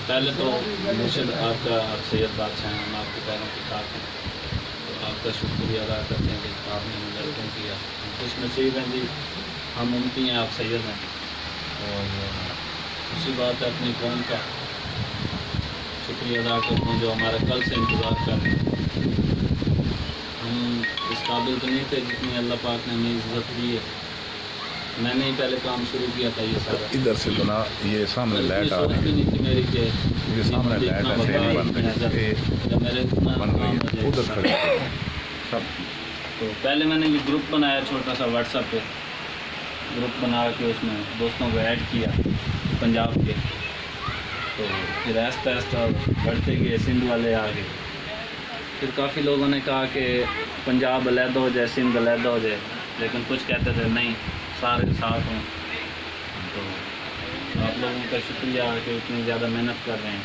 پہلے تو مرشد آپ کا سید بادشاہ ہیں، ہم آپ کے پیروں کے ساتھ ہیں، تو آپ کا شکریہ ادا کرتے ہیں کہ آپ نے ہمیں لڑکوں کیا، ہم خوش نصیب ہیں جی، ہم امتی ہیں، آپ سید ہیں، اور اسی بات ہے اپنی قوم کا شکریہ ادا کرتے ہیں جو ہمارا کل سے انتظار کر رہے ہیں۔ ہم اس قابل تو نہیں تھے جتنی اللہ پاک نے ہمیں عزت دی ہے، میں نے ہی پہلے کام شروع کیا تھا یہ سارا، ادھر سے تو نا یہ سامنے لائٹ آ سوچ بھی رہی نہیں تھی میری کہ ہے، یہ سامنے لائٹ ایسے نہیں بن رہی، جب میرے اتنا بن رہی کام ہے ادھر کھڑے سب، تو پہلے میں نے یہ گروپ بنایا چھوٹا سا واٹس ایپ پہ، گروپ بنا کے اس میں دوستوں کو ایڈ کیا پنجاب کے، تو پھر آہستہ آہستہ بڑھتے گئے، سندھ والے آ گئے، پھر کافی لوگوں نے کہا کہ پنجاب علیحدہ ہو جائے، سندھ علیحدہ ہو جائے، لیکن کچھ کہتے تھے نہیں سارے ساتھ ہوں، تو آپ لوگوں کا شکریہ کہ اتنی زیادہ محنت کر رہے ہیں۔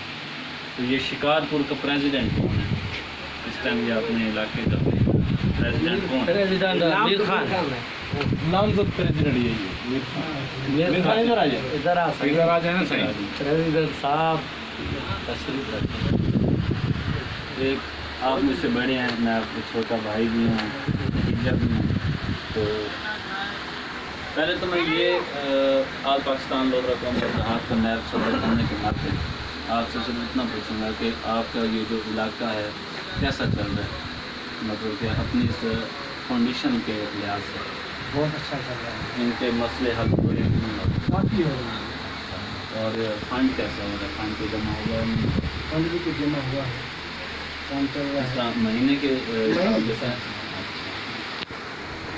تو یہ شکارپور کا پریزیڈنٹ کون ہے اس ٹائم، یہ اپنے علاقے کا پریزیڈنٹ کون ہے؟ میر خان نامزد پریزیڈنٹ یہی ہے، میر خان ادھر آ جائے، ادھر ادھر آ جائے نا صحیح۔ پریزیڈنٹ صاحب تشریف رکھیں، ایک آپ مجھ سے بڑے ہیں، میں آپ کو چھوٹا بھائی بھی ہوں، بھتیجا بھی ہوں، تو پہلے تو میں یہ آل پاکستان لودرا قوم کا جہاد کا نائب صدر ہونے کے ناطے آپ سے صرف اتنا پوچھوں گا کہ آپ کا یہ جو علاقہ ہے کیسا چل رہا ہے، مطلب کہ اپنی اس کنڈیشن کے لحاظ سے بہت اچھا چل رہا ہے، ان کے مسئلے حل ہو رہے ہیں، کافی ہو رہا ہے، اور فنڈ کیسا ہو رہا ہے، فنڈ کو جمع ہوا ہے فنڈ بھی کچھ جمع ہوا ہے، کام چل رہا ہے، مہینے کے حساب سے؟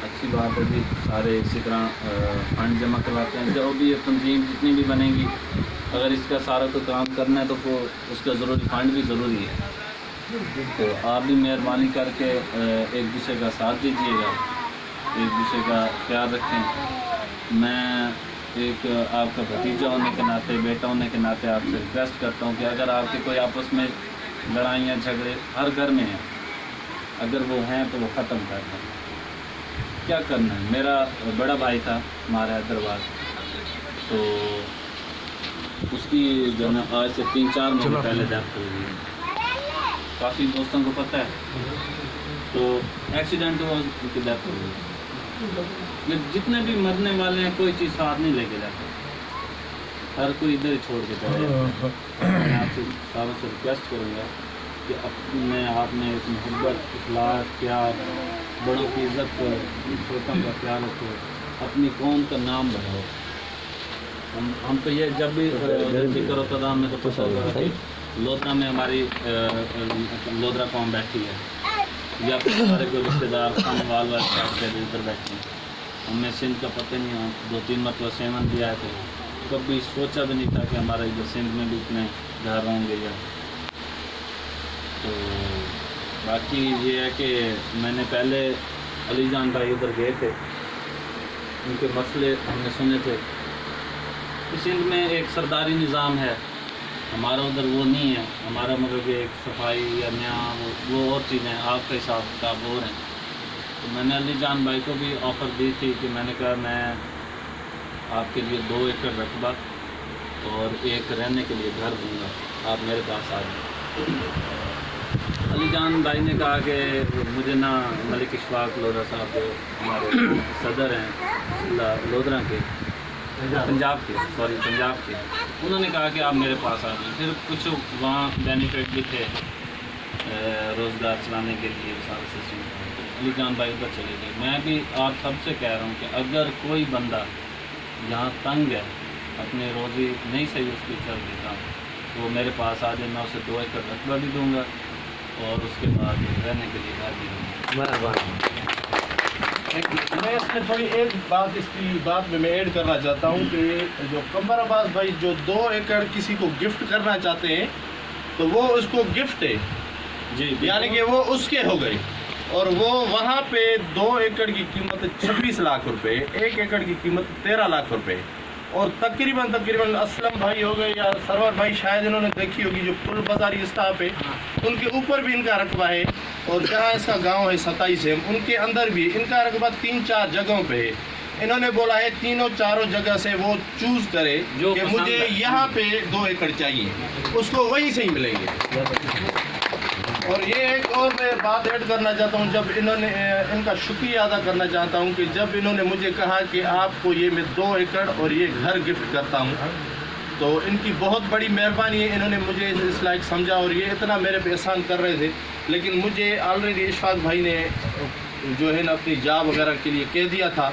اچھی بات ہے جی، سارے اسی طرح فنڈ جمع کرواتے ہیں، جو بھی تنظیم جتنی بھی بنے گی اگر اس کا سارا تو کام کرنا ہے تو اس کا ضروری فنڈ بھی ضروری ہے، تو آپ بھی مہربانی کر کے ایک دوسرے کا ساتھ دیجیے گا، ایک دوسرے کا خیال رکھیں۔ میں ایک آپ کا بھتیجا ہونے کے ناطے، بیٹا ہونے کے ناطے آپ سے ریکویسٹ کرتا ہوں کہ اگر آپ کے کوئی آپس میں لڑائیاں جھگڑے ہر گھر میں ہیں، اگر وہ ہیں تو وہ ختم کر دیں۔ کیا کرنا ہے، میرا بڑا بھائی تھا ہمارا حیدرآباد، تو اس کی جو نا آج سے 3-4 مہینے پہلے ڈیتھ ہو گئی، کافی دوستوں کو پتہ ہے، تو ایکسیڈنٹ ہوا، ان کی ڈیتھ ہو گئی۔ جتنے بھی مرنے والے ہیں کوئی چیز ساتھ نہیں لے کے جاتے، ہر کوئی ادھر ہی چھوڑ کے چلے جاتا ہے۔ میں آپ سے ساروں سے ریکویسٹ کروں گا کہ اپنے آپ میں ایک محبت، اخلاق، پیار، بڑوں کی عزت کرو، چھوٹوں کا خیال رکھو، اپنی قوم کا نام بڑھاؤ۔ ہم تو یہ جب بھی ذکر ہوتا تھا ہمیں تو پتہ ہوتا تھا کہ لودرا میں ہماری لودرا قوم بیٹھی ہے، یا پھر ہمارے کوئی رشتے دار خان وال ادھر بیٹھے ہیں، ہمیں سندھ کا پتہ نہیں، ہم 2-3 مرتبہ سیون بھی آئے تھے، کبھی سوچا بھی نہیں تھا کہ ہمارا ادھر سندھ میں بھی اتنے گھر ہوں گے۔ تو باقی یہ ہے کہ میں نے پہلے علی جان بھائی ادھر گئے تھے، ان کے مسئلے ہم نے سنے تھے، سندھ میں ایک سرداری نظام ہے، ہمارا ادھر وہ نہیں ہے، ہمارا مطلب کہ ایک صفائی یا نیا وہ اور چیزیں، آپ کا حساب کتاب اور ہیں۔ تو میں نے علی جان بھائی کو بھی آفر دی تھی کہ میں نے کہا میں آپ کے لیے 2 ایکڑ رقبہ اور ایک رہنے کے لیے گھر دوں گا، آپ میرے پاس آ جائیں۔ علی جان بھائی نے کہا کہ مجھے نہ ملک اشفاق لودرا صاحب جو ہمارے صدر ہیں لودرا کے، پنجاب کے، انہوں نے کہا کہ آپ میرے پاس آ جائیں۔ پھر کچھ وہاں بینیفٹ بھی تھے روزگار چلانے کے لیے، سارے سسٹم، علی جان بھائی ادھر چلے گئے۔ میں بھی آپ سب سے کہہ رہا ہوں کہ اگر کوئی بندہ یہاں تنگ ہے، اپنے روزی نہیں صحیح اس کی چل دیتا، وہ میرے پاس آ جائے، میں اسے 2 ایکڑ رقبہ بھی دوں گا اور اس کے بعد رہنے کے لیے گھر بھی دوں گا۔ میں اس میں تھوڑی ایک بات اس کی بات میں ایڈ کرنا چاہتا ہوں کہ جو قمر عباس بھائی جو 2 ایکڑ کسی کو گفٹ کرنا چاہتے ہیں تو وہ اس کو گفٹ ہے، جی، یعنی کہ وہ اس کے ہو گئے، اور وہ وہاں پہ 2 ایکڑ کی قیمت 26 لاکھ روپے، 1 ایکڑ کی قیمت 13 لاکھ روپے، اور تقریباً اسلم بھائی ہو گئے یا سرور بھائی شاید انہوں نے دیکھی ہوگی جو پل بازاری اسٹاپ ہے، ان کے اوپر بھی ان کا رقبہ ہے، اور جہاں اس کا گاؤں ہے 27 ہے ان کے اندر بھی ان کا رقبہ 3-4 جگہوں پہ ہے۔ انہوں نے بولا ہے تینوں چاروں جگہ سے وہ چوز کرے جو کہ پسند مجھے ہے۔ یہاں پہ 2 ایکڑ چاہیے، اس کو وہیں سے ہی ملیں گے۔ اور یہ ایک اور میں بات ایڈ کرنا چاہتا ہوں، جب انہوں نے ان کا شکریہ ادا کرنا چاہتا ہوں کہ جب انہوں نے مجھے کہا کہ آپ کو یہ میں 2 ایکڑ اور یہ گھر گفٹ کرتا ہوں، تو ان کی بہت بڑی مہربانی ہے، انہوں نے مجھے اس لائق سمجھا اور یہ اتنا میرے پہ احسان کر رہے تھے، لیکن مجھے آلریڈی اشفاق بھائی نے جو ہے نا اپنی جاب وغیرہ کے لیے کہہ دیا تھا،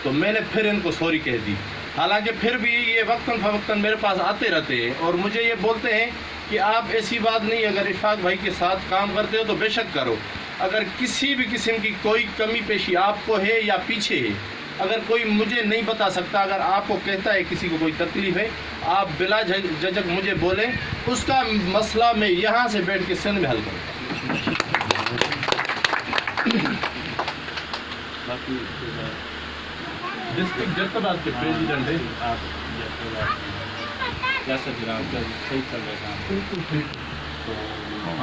تو میں نے پھر ان کو سوری کہہ دی۔ حالانکہ پھر بھی یہ وقتاً فوقتاً میرے پاس آتے رہتے ہیں اور مجھے یہ بولتے ہیں کہ آپ ایسی بات نہیں، اگر اشفاق بھائی کے ساتھ کام کرتے ہو تو بے شک کرو، اگر کسی بھی قسم کی کوئی کمی پیشی آپ کو ہے یا پیچھے ہے، اگر کوئی مجھے نہیں بتا سکتا، اگر آپ کو کہتا ہے کسی کو کوئی تکلیف ہے، آپ بلا جھجک مجھے بولیں، اس کا مسئلہ میں یہاں سے بیٹھ کے سندھ میں حل کروں۔ ڈسٹرکٹ جیتاباد کے پریزیڈنٹ ہیں آپ کیسا جناب صحیح چل رہا ہے کام؟ تو فنڈ